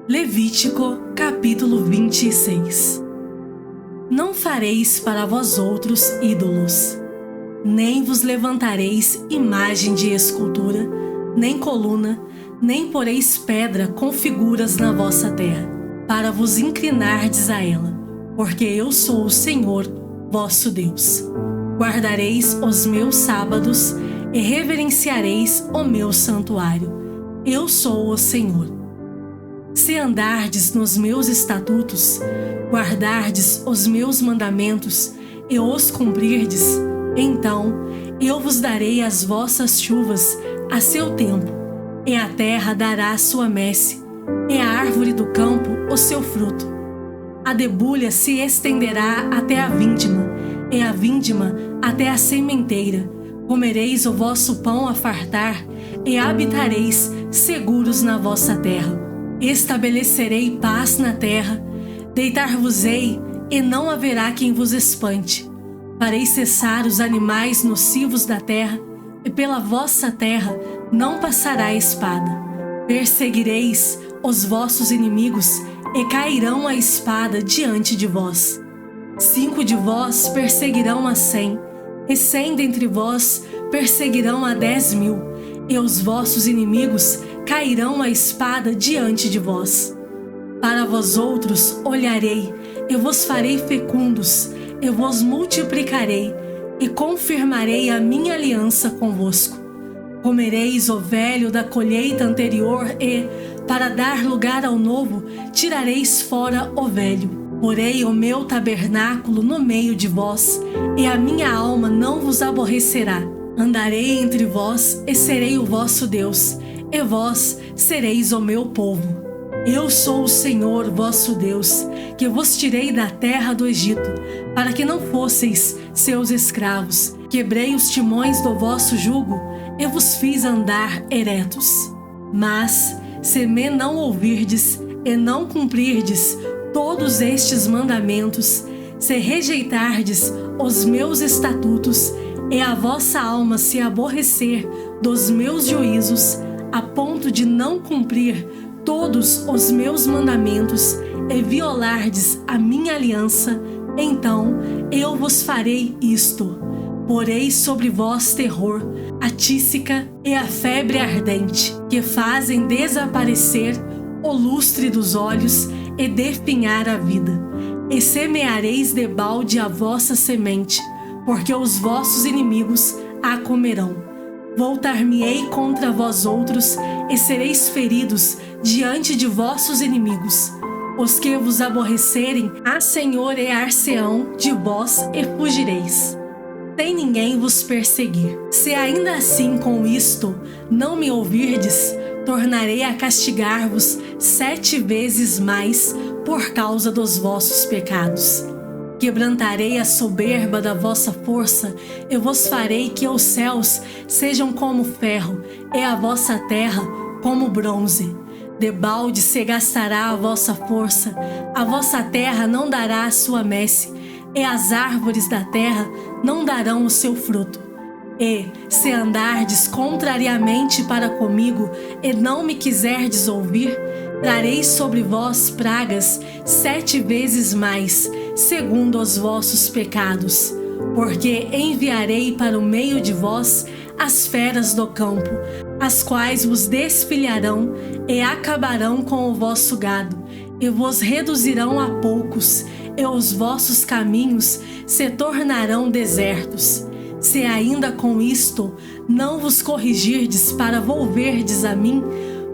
Levítico, capítulo 26. Não fareis para vós outros ídolos, nem vos levantareis imagem de escultura, nem coluna, nem poreis pedra com figuras na vossa terra, para vos inclinardes a ela, porque eu sou o Senhor, vosso Deus. Guardareis os meus sábados e reverenciareis o meu santuário. Eu sou o Senhor. Se andardes nos meus estatutos, guardardes os meus mandamentos e os cumprirdes, então eu vos darei as vossas chuvas a seu tempo, e a terra dará a sua messe, e a árvore do campo o seu fruto. A debulha se estenderá até a vindima, e a vindima até a sementeira. Comereis o vosso pão a fartar, e habitareis seguros na vossa terra. Estabelecerei paz na terra, deitar-vos-ei, e não haverá quem vos espante. Farei cessar os animais nocivos da terra, e pela vossa terra não passará a espada. Perseguireis os vossos inimigos, e cairão a espada diante de vós. 5 de vós perseguirão a 100, e 100 dentre vós perseguirão a 10.000, e os vossos inimigos cairão a espada diante de vós. Para vós outros olharei, eu vos farei fecundos, eu vos multiplicarei, e confirmarei a minha aliança convosco. Comereis o velho da colheita anterior e, para dar lugar ao novo, tirareis fora o velho. Porei o meu tabernáculo no meio de vós, e a minha alma não vos aborrecerá. Andarei entre vós e serei o vosso Deus, e vós sereis o meu povo. Eu sou o Senhor vosso Deus, que vos tirei da terra do Egito, para que não fosseis seus escravos. Quebrei os timões do vosso jugo, e vos fiz andar eretos. Mas, se me não ouvirdes e não cumprirdes todos estes mandamentos, se rejeitardes os meus estatutos, e a vossa alma se aborrecer dos meus juízos, a ponto de não cumprir todos os meus mandamentos e violardes a minha aliança, então eu vos farei isto: porei sobre vós terror, a tísica e a febre ardente, que fazem desaparecer o lustre dos olhos e definhar a vida. E semeareis debalde a vossa semente, porque os vossos inimigos a comerão. Voltar-me-ei contra vós outros, e sereis feridos diante de vossos inimigos. Os que vos aborrecerem, assenhorear-se-ão de vós e fugireis, sem ninguém vos perseguir. Se ainda assim com isto não me ouvirdes, tornarei a castigar-vos 7 vezes mais por causa dos vossos pecados. Quebrantarei a soberba da vossa força, e vos farei que os céus sejam como ferro, e a vossa terra como bronze. Debalde se gastará a vossa força, a vossa terra não dará a sua messe, e as árvores da terra não darão o seu fruto. E, se andardes contrariamente para comigo, e não me quiserdes ouvir, trarei sobre vós pragas 7 vezes mais, segundo os vossos pecados. Porque enviarei para o meio de vós as feras do campo, as quais vos desfilharão e acabarão com o vosso gado, e vos reduzirão a poucos, e os vossos caminhos se tornarão desertos. Se ainda com isto não vos corrigirdes para volverdes a mim,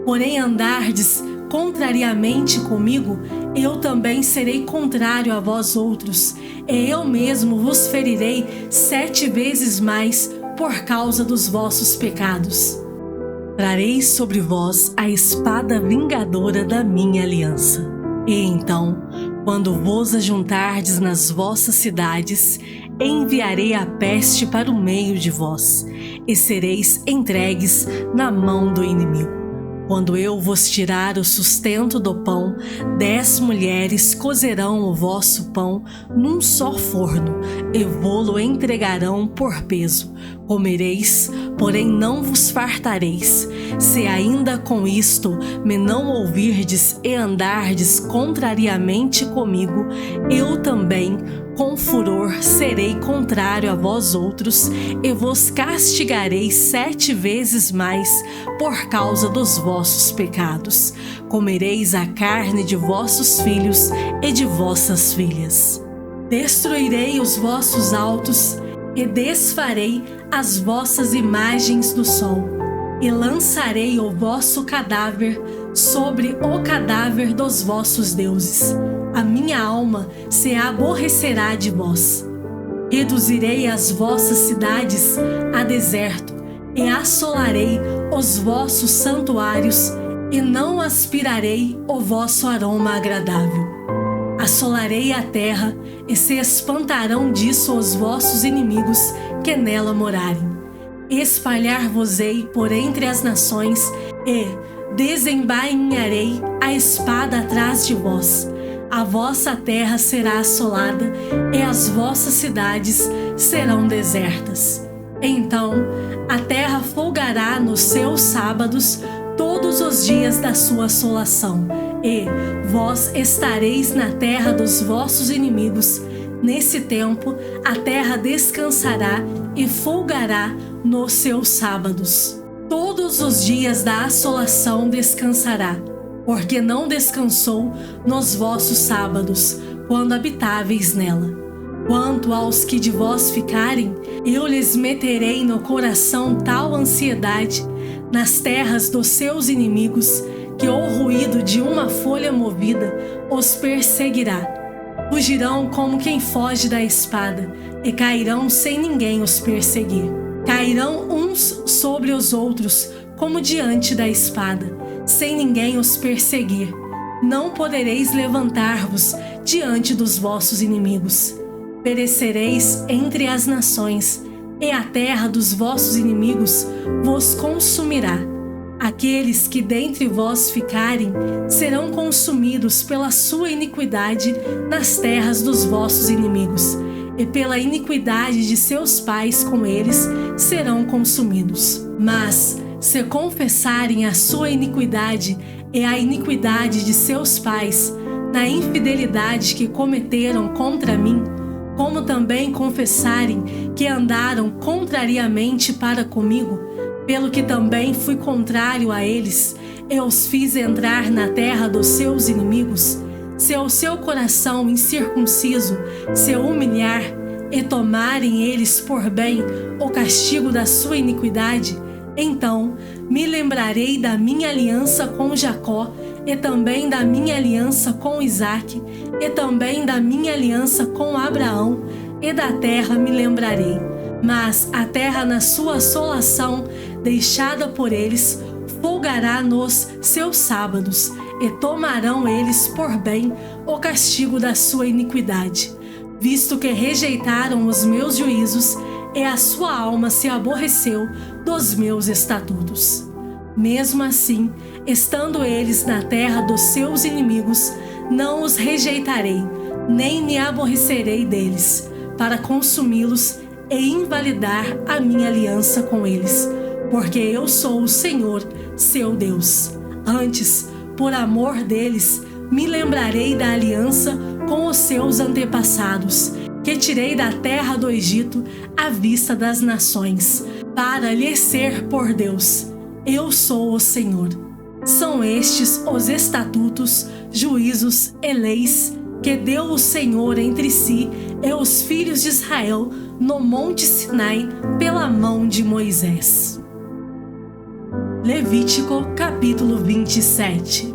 porém andardes contrariamente comigo, eu também serei contrário a vós outros, e eu mesmo vos ferirei 7 vezes mais por causa dos vossos pecados. Trarei sobre vós a espada vingadora da minha aliança. E então, quando vos ajuntardes nas vossas cidades, enviarei a peste para o meio de vós, e sereis entregues na mão do inimigo. Quando eu vos tirar o sustento do pão, 10 mulheres cozerão o vosso pão num só forno, e vô-lo entregarão por peso, Comereis, porém não vos fartareis, se ainda com isto me não ouvirdes e andardes contrariamente comigo, eu também, com furor, serei contrário a vós outros, e vos castigarei 7 vezes mais por causa dos vossos pecados. Comereis a carne de vossos filhos e de vossas filhas. Destruirei os vossos altos e desfarei as vossas imagens do sol, e lançarei o vosso cadáver sobre o cadáver dos vossos deuses. A minha alma se aborrecerá de vós. Reduzirei as vossas cidades a deserto, e assolarei os vossos santuários, e não aspirarei o vosso aroma agradável. Assolarei a terra, e se espantarão disso os vossos inimigos que nela morarem. Espalhar-vos-ei por entre as nações, e desembainharei a espada atrás de vós. A vossa terra será assolada, e as vossas cidades serão desertas. Então a terra folgará nos seus sábados todos os dias da sua assolação, e vós estareis na terra dos vossos inimigos. Nesse tempo a terra descansará e folgará nos seus sábados. Todos os dias da assolação descansará, porque não descansou nos vossos sábados, quando habitáveis nela. Quanto aos que de vós ficarem, eu lhes meterei no coração tal ansiedade nas terras dos seus inimigos, que o ruído de uma folha movida os perseguirá. Fugirão como quem foge da espada, e cairão sem ninguém os perseguir. Cairão uns sobre os outros, como diante da espada, sem ninguém os perseguir. Não podereis levantar-vos diante dos vossos inimigos. Perecereis entre as nações, e a terra dos vossos inimigos vos consumirá. Aqueles que dentre vós ficarem serão consumidos pela sua iniquidade nas terras dos vossos inimigos, e pela iniquidade de seus pais com eles serão consumidos. Mas se confessarem a sua iniquidade e a iniquidade de seus pais, na infidelidade que cometeram contra mim, como também confessarem que andaram contrariamente para comigo, pelo que também fui contrário a eles, e os fiz entrar na terra dos seus inimigos, se o seu coração incircunciso se humilhar, e tomarem eles por bem o castigo da sua iniquidade, então me lembrarei da minha aliança com Jacó, e também da minha aliança com Isaque, e também da minha aliança com Abraão, e da terra me lembrarei. Mas a terra na sua assolação, deixada por eles, folgará nos seus sábados, e tomarão eles por bem o castigo da sua iniquidade, visto que rejeitaram os meus juízos, e a sua alma se aborreceu dos meus estatutos. Mesmo assim, estando eles na terra dos seus inimigos, não os rejeitarei, nem me aborrecerei deles, para consumi-los e invalidar a minha aliança com eles, porque eu sou o Senhor, seu Deus. Antes, por amor deles, me lembrarei da aliança com os seus antepassados, que tirei da terra do Egito à vista das nações, para lhes ser por Deus. Eu sou o Senhor. São estes os estatutos, juízos e leis que deu o Senhor entre si e os filhos de Israel no monte Sinai pela mão de Moisés. Levítico capítulo 27.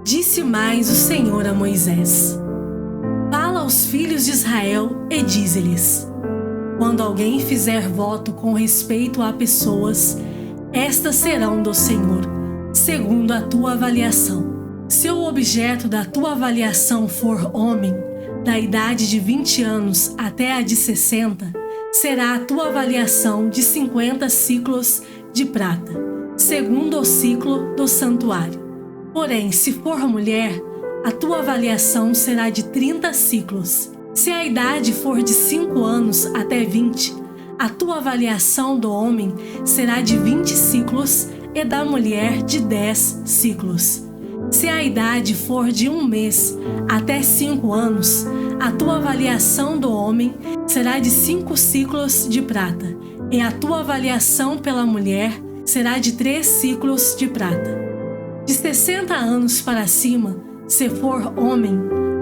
Disse mais o Senhor a Moisés: Fala aos filhos de Israel e dize-lhes: Quando alguém fizer voto com respeito a pessoas, estas serão do Senhor, segundo a tua avaliação. Se o objeto da tua avaliação for homem, da idade de 20 anos até a de 60, será a tua avaliação de 50 siclos de prata, segundo o ciclo do santuário. Porém, se for mulher, a tua avaliação será de 30 ciclos. Se a idade for de 5 anos até 20, A tua avaliação do homem será de 20 ciclos e da mulher de 10 ciclos. Se a idade for de 1 mês até 5 anos, a tua avaliação do homem será de 5 ciclos de prata, e a tua avaliação pela mulher será de 3 ciclos de prata. De 60 anos para cima, se for homem,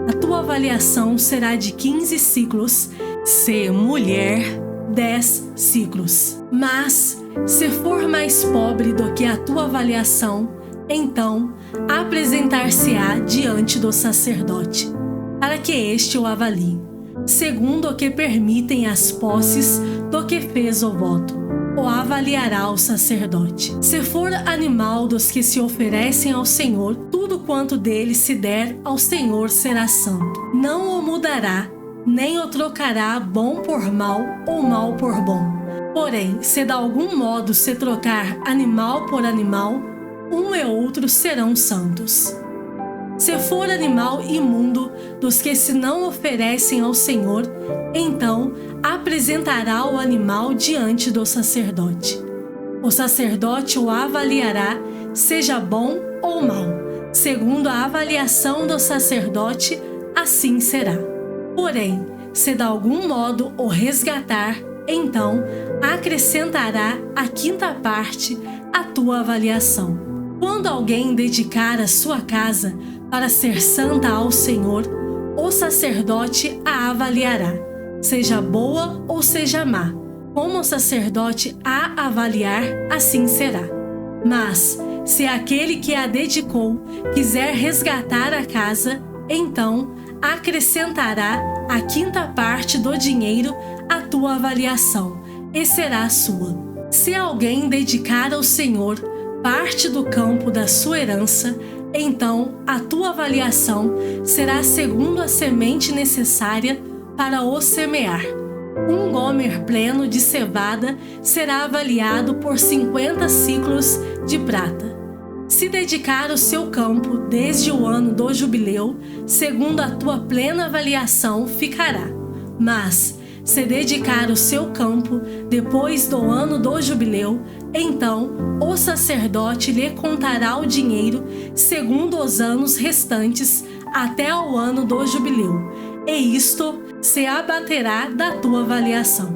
a tua avaliação será de 15 ciclos, se mulher, 10 ciclos. Mas, se for mais pobre do que a tua avaliação, então apresentar-se-á diante do sacerdote, para que este o avalie, segundo o que permitem as posses do que fez o voto. O avaliará o sacerdote. Se for animal dos que se oferecem ao Senhor, tudo quanto dele se der ao Senhor será santo. Não o mudará, nem o trocará bom por mal ou mal por bom. Porém, se de algum modo se trocar animal por animal, um e outro serão santos. Se for animal imundo dos que se não oferecem ao Senhor, então apresentará o animal diante do sacerdote. O sacerdote o avaliará, seja bom ou mau. Segundo a avaliação do sacerdote, assim será. Porém, se de algum modo o resgatar, então acrescentará a 5ª parte à tua avaliação. Quando alguém dedicar a sua casa para ser santa ao Senhor, o sacerdote a avaliará, seja boa ou seja má. Como o sacerdote a avaliar, assim será. Mas, se aquele que a dedicou quiser resgatar a casa, então acrescentará a 5ª parte do dinheiro à tua avaliação, e será sua. Se alguém dedicar ao Senhor parte do campo da sua herança, então a tua avaliação será segundo a semente necessária para o semear. Um gomer pleno de cevada será avaliado por 50 ciclos de prata. Se dedicar o seu campo desde o ano do jubileu, segundo a tua plena avaliação ficará. Mas, se dedicar o seu campo depois do ano do jubileu, então o sacerdote lhe contará o dinheiro segundo os anos restantes até ao ano do jubileu, e isto se abaterá da tua avaliação.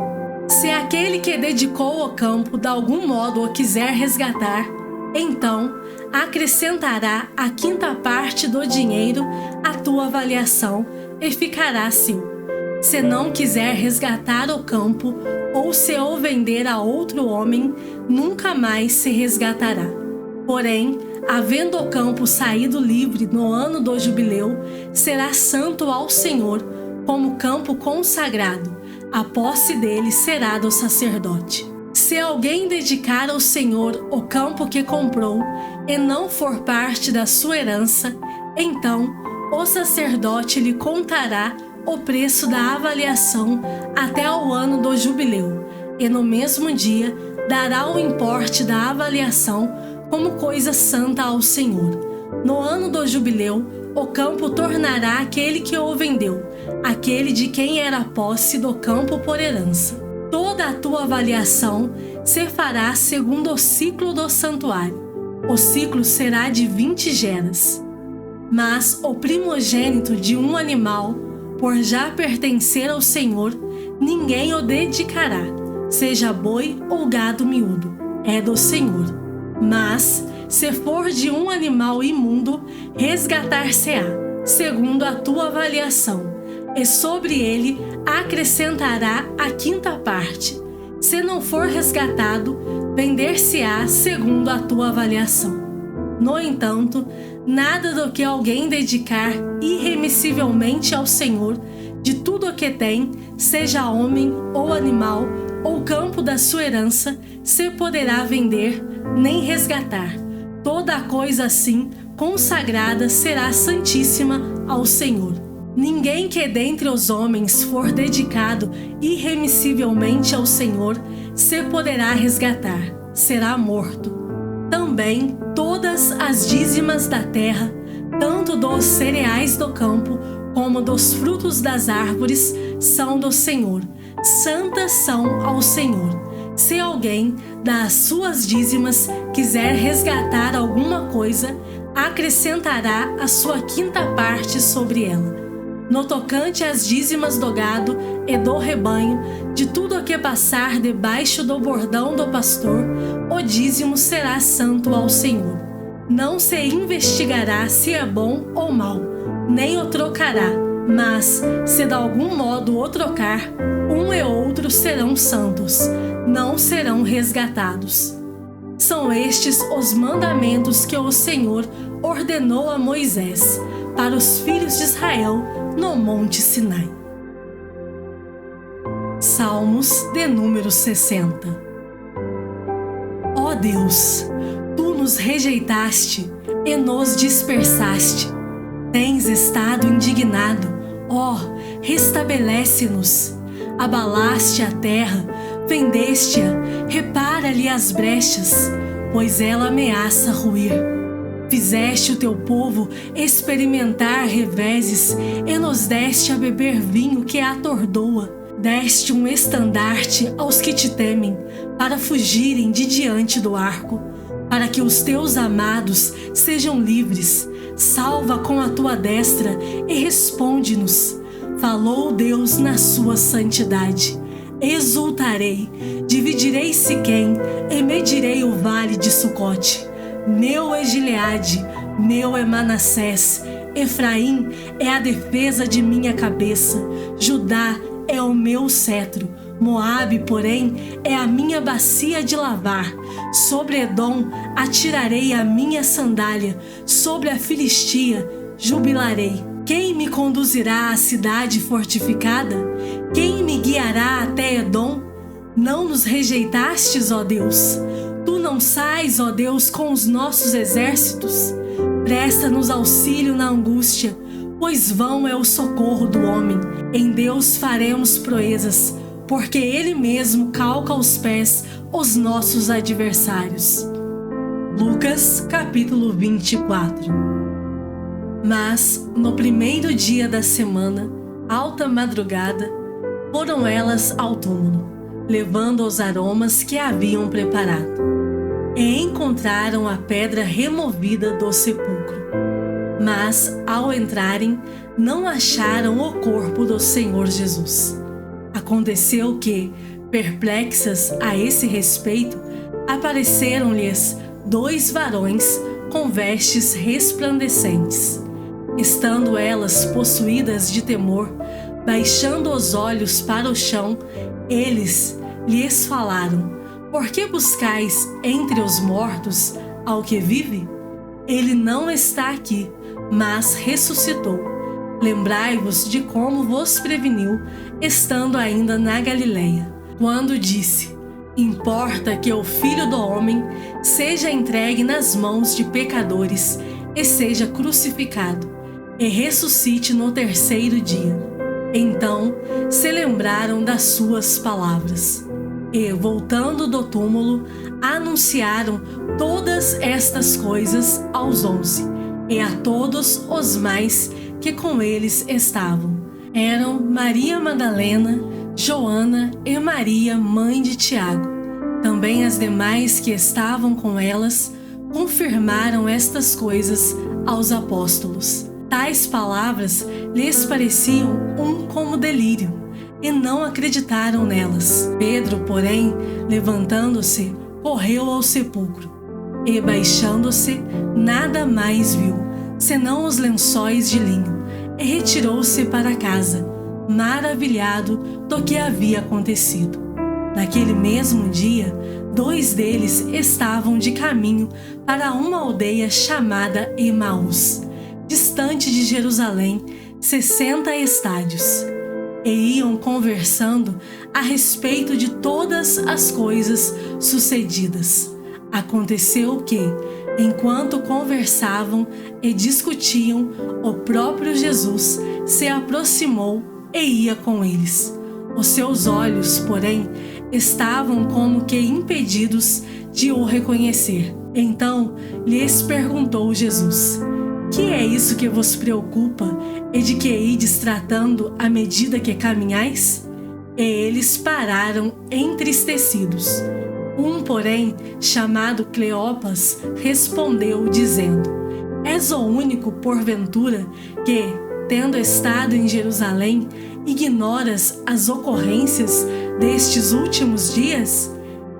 Se aquele que dedicou o campo de algum modo o quiser resgatar, então acrescentará a 5ª parte do dinheiro à tua avaliação e ficará seu. Se não quiser resgatar o campo, ou se o vender a outro homem, nunca mais se resgatará. Porém, havendo o campo saído livre no ano do jubileu, será santo ao Senhor, como campo consagrado. A posse dele será do sacerdote. Se alguém dedicar ao Senhor o campo que comprou, e não for parte da sua herança, então o sacerdote lhe contará o preço da avaliação até o ano do jubileu, e no mesmo dia dará o importe da avaliação como coisa santa ao Senhor. No ano do jubileu, o campo tornará aquele que o vendeu, aquele de quem era a posse do campo por herança. Toda a tua avaliação se fará segundo o ciclo do santuário. O ciclo será de 20 geras. Mas o primogênito de um animal, por já pertencer ao Senhor, ninguém o dedicará, seja boi ou gado miúdo, é do Senhor. Mas, se for de um animal imundo, resgatar-se-á, segundo a tua avaliação, e sobre ele acrescentará a 5ª parte. Se não for resgatado, vender-se-á segundo a tua avaliação. No entanto, nada do que alguém dedicar irremissivelmente ao Senhor, de tudo o que tem, seja homem ou animal, ou campo da sua herança, se poderá vender, nem resgatar. Toda a coisa assim consagrada será santíssima ao Senhor. Ninguém que dentre os homens for dedicado irremissivelmente ao Senhor, se poderá resgatar, será morto. Também todas as dízimas da terra, tanto dos cereais do campo como dos frutos das árvores, são do Senhor. santas são ao Senhor. Se alguém das suas dízimas quiser resgatar alguma coisa, acrescentará a sua quinta parte sobre ela. No tocante às dízimas do gado e do rebanho, de tudo o que passar debaixo do bordão do pastor, o dízimo será santo ao Senhor. Não se investigará se é bom ou mau, nem o trocará, mas, se de algum modo o trocar, um e outro serão santos, não serão resgatados. São estes os mandamentos que o Senhor ordenou a Moisés para os filhos de Israel no Monte Sinai. Salmos de número 60. Ó Deus, Tu nos rejeitaste e nos dispersaste. Tens estado indignado, ó, restabelece-nos. Abalaste a terra, fendeste-a, repara-lhe as brechas, pois ela ameaça ruir. Fizeste o teu povo experimentar reveses e nos deste a beber vinho que a atordoa. Deste um estandarte aos que te temem, para fugirem de diante do arco, para que os teus amados sejam livres. Salva com a tua destra e responde-nos. Falou Deus na sua santidade. Exultarei, dividirei Siquém e medirei o vale de Sucote. Meu é Gileade, meu é Manassés. Efraim é a defesa de minha cabeça. Judá é o meu cetro. Moabe, porém, é a minha bacia de lavar. Sobre Edom atirarei a minha sandália. Sobre a Filistia jubilarei. Quem me conduzirá à cidade fortificada? Quem me guiará até Edom? Não nos rejeitastes, ó Deus. Tu não sais, ó Deus, com os nossos exércitos. Presta-nos auxílio na angústia, pois vão é o socorro do homem. Em Deus faremos proezas, porque Ele mesmo calca aos pés os nossos adversários. Lucas, capítulo 24. Mas, no primeiro dia da semana, alta madrugada, foram elas ao túmulo, levando os aromas que haviam preparado. E encontraram a pedra removida do sepulcro. Mas, ao entrarem, não acharam o corpo do Senhor Jesus. Aconteceu que, perplexas a esse respeito, apareceram-lhes 2 varões com vestes resplandecentes. Estando elas possuídas de temor, baixando os olhos para o chão, eles lhes falaram: Por que buscais entre os mortos ao que vive? Ele não está aqui, mas ressuscitou. Lembrai-vos de como vos preveniu, estando ainda na Galileia, quando disse: Importa que o Filho do Homem seja entregue nas mãos de pecadores e seja crucificado, e ressuscite no terceiro dia. Então se lembraram das suas palavras, e, voltando do túmulo, anunciaram todas estas coisas aos 11, e a todos os mais que com eles estavam. Eram Maria Madalena, Joana e Maria, mãe de Tiago. Também as demais que estavam com elas confirmaram estas coisas aos apóstolos. Tais palavras lhes pareciam como delírio, e não acreditaram nelas. Pedro, porém, levantando-se, correu ao sepulcro, e baixando-se, nada mais viu, senão os lençóis de linho, e retirou-se para casa, maravilhado do que havia acontecido. Naquele mesmo dia, 2 deles estavam de caminho para uma aldeia chamada Emaús, distante de Jerusalém, 60 estádios, e iam conversando a respeito de todas as coisas sucedidas. Aconteceu que, enquanto conversavam e discutiam, o próprio Jesus se aproximou e ia com eles. Os seus olhos, porém, estavam como que impedidos de o reconhecer. Então lhes perguntou Jesus: Que é isso que vos preocupa e de que ides tratando à medida que caminhais? E eles pararam entristecidos. Um, porém, chamado Cleopas, respondeu, dizendo: És o único, porventura, que, tendo estado em Jerusalém, ignoras as ocorrências destes últimos dias?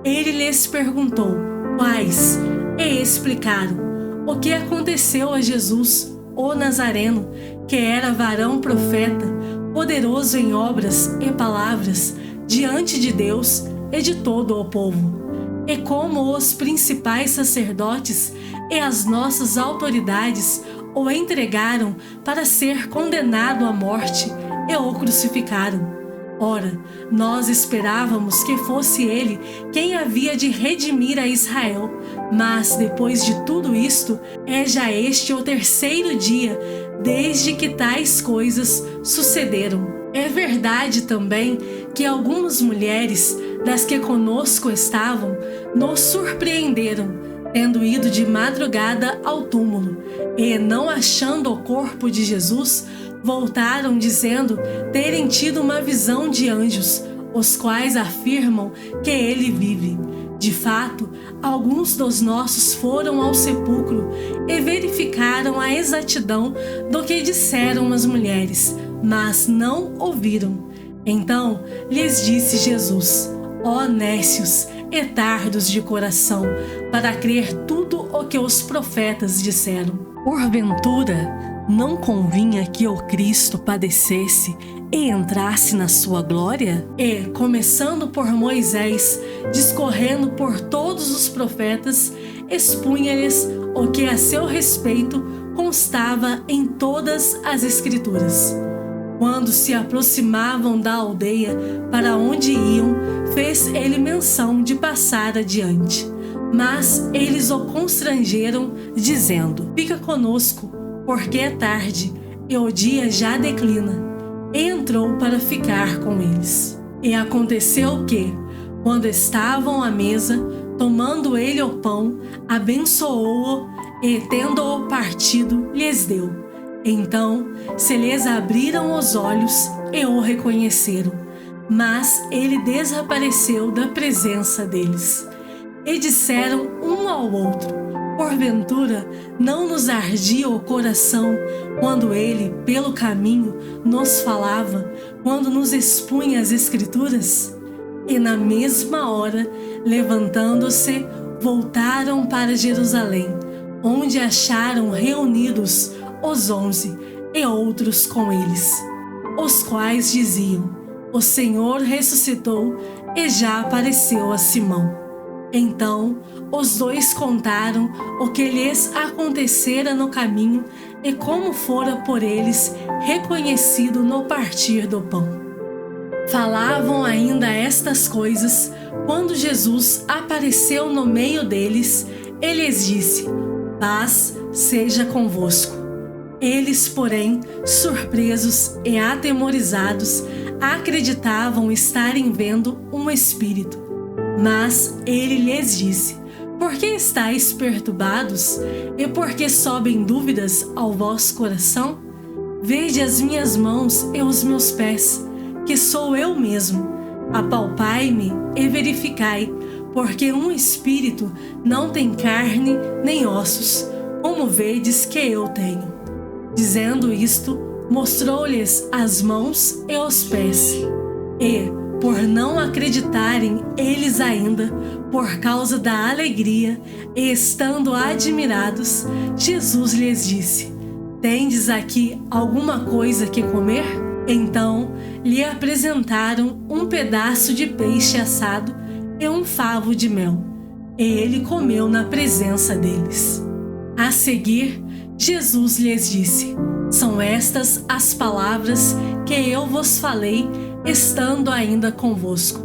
Ele lhes perguntou: quais? E explicaram o que aconteceu a Jesus, o Nazareno, que era varão profeta, poderoso em obras e palavras, diante de Deus e de todo o povo. E como os principais sacerdotes e as nossas autoridades o entregaram para ser condenado à morte e o crucificaram. Ora, nós esperávamos que fosse ele quem havia de redimir a Israel, mas depois de tudo isto, é já este o terceiro dia desde que tais coisas sucederam. É verdade também que algumas mulheres das que conosco estavam nos surpreenderam, tendo ido de madrugada ao túmulo, e, não achando o corpo de Jesus, voltaram dizendo terem tido uma visão de anjos, os quais afirmam que ele vive. De fato, alguns dos nossos foram ao sepulcro e verificaram a exatidão do que disseram as mulheres, mas não ouviram. Então lhes disse Jesus: ó nécios e tardos de coração, para crer tudo o que os profetas disseram. Porventura, não convinha que o Cristo padecesse e entrasse na sua glória? E, começando por Moisés, discorrendo por todos os profetas, expunha-lhes o que a seu respeito constava em todas as Escrituras. Quando se aproximavam da aldeia para onde iam, fez ele menção de passar adiante. Mas eles o constrangeram, dizendo: fica conosco, porque é tarde e o dia já declina. E entrou para ficar com eles. E aconteceu que, quando estavam à mesa, tomando ele o pão, abençoou-o e, tendo-o partido, lhes deu. Então se lhes abriram os olhos e o reconheceram, mas ele desapareceu da presença deles. E disseram um ao outro: porventura não nos ardia o coração quando ele, pelo caminho, nos falava, quando nos expunha as Escrituras? E na mesma hora, levantando-se, voltaram para Jerusalém, onde acharam reunidos os 11 e outros com eles, os quais diziam: o Senhor ressuscitou e já apareceu a Simão. Então os dois contaram o que lhes acontecera no caminho e como fora por eles reconhecido no partir do pão. Falavam ainda estas coisas quando Jesus apareceu no meio deles e lhes disse: paz seja convosco. Eles, porém, surpresos e atemorizados, acreditavam estarem vendo um espírito. Mas ele lhes disse: por que estáis perturbados? E por que sobem dúvidas ao vosso coração? Vede as minhas mãos e os meus pés, que sou eu mesmo. Apalpai-me e verificai, porque um espírito não tem carne nem ossos, como vedes que eu tenho. Dizendo isto, mostrou-lhes as mãos e os pés. E, por não acreditarem eles ainda, por causa da alegria, e estando admirados, Jesus lhes disse: tendes aqui alguma coisa que comer? Então lhe apresentaram um pedaço de peixe assado e um favo de mel. E ele comeu na presença deles. A seguir, Jesus lhes disse: são estas as palavras que eu vos falei, estando ainda convosco.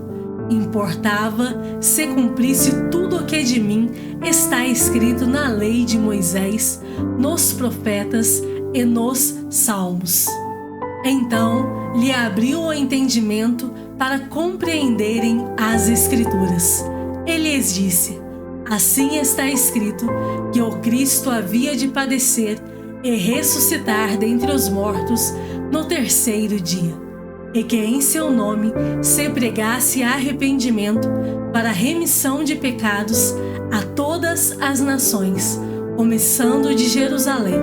Importava se cumprisse tudo o que de mim está escrito na lei de Moisés, nos profetas e nos salmos. Então lhe abriu o entendimento para compreenderem as Escrituras. Ele lhes disse: assim está escrito que o Cristo havia de padecer e ressuscitar dentre os mortos no terceiro dia, e que em seu nome se pregasse arrependimento para a remissão de pecados a todas as nações, começando de Jerusalém.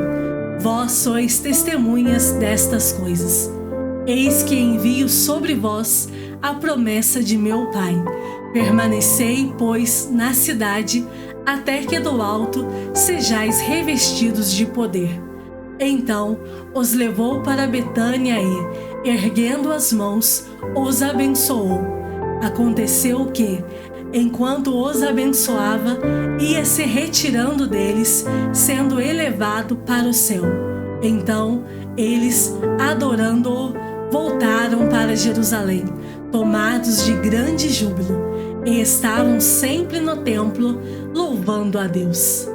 Vós sois testemunhas destas coisas. Eis que envio sobre vós a promessa de meu Pai. Permanecei, pois, na cidade, até que do alto sejais revestidos de poder. Então os levou para Betânia e, erguendo as mãos, os abençoou. Aconteceu que, enquanto os abençoava, ia se retirando deles, sendo elevado para o céu. Então eles, adorando-o, voltaram para Jerusalém, tomados de grande júbilo, e estavam sempre no templo, louvando a Deus.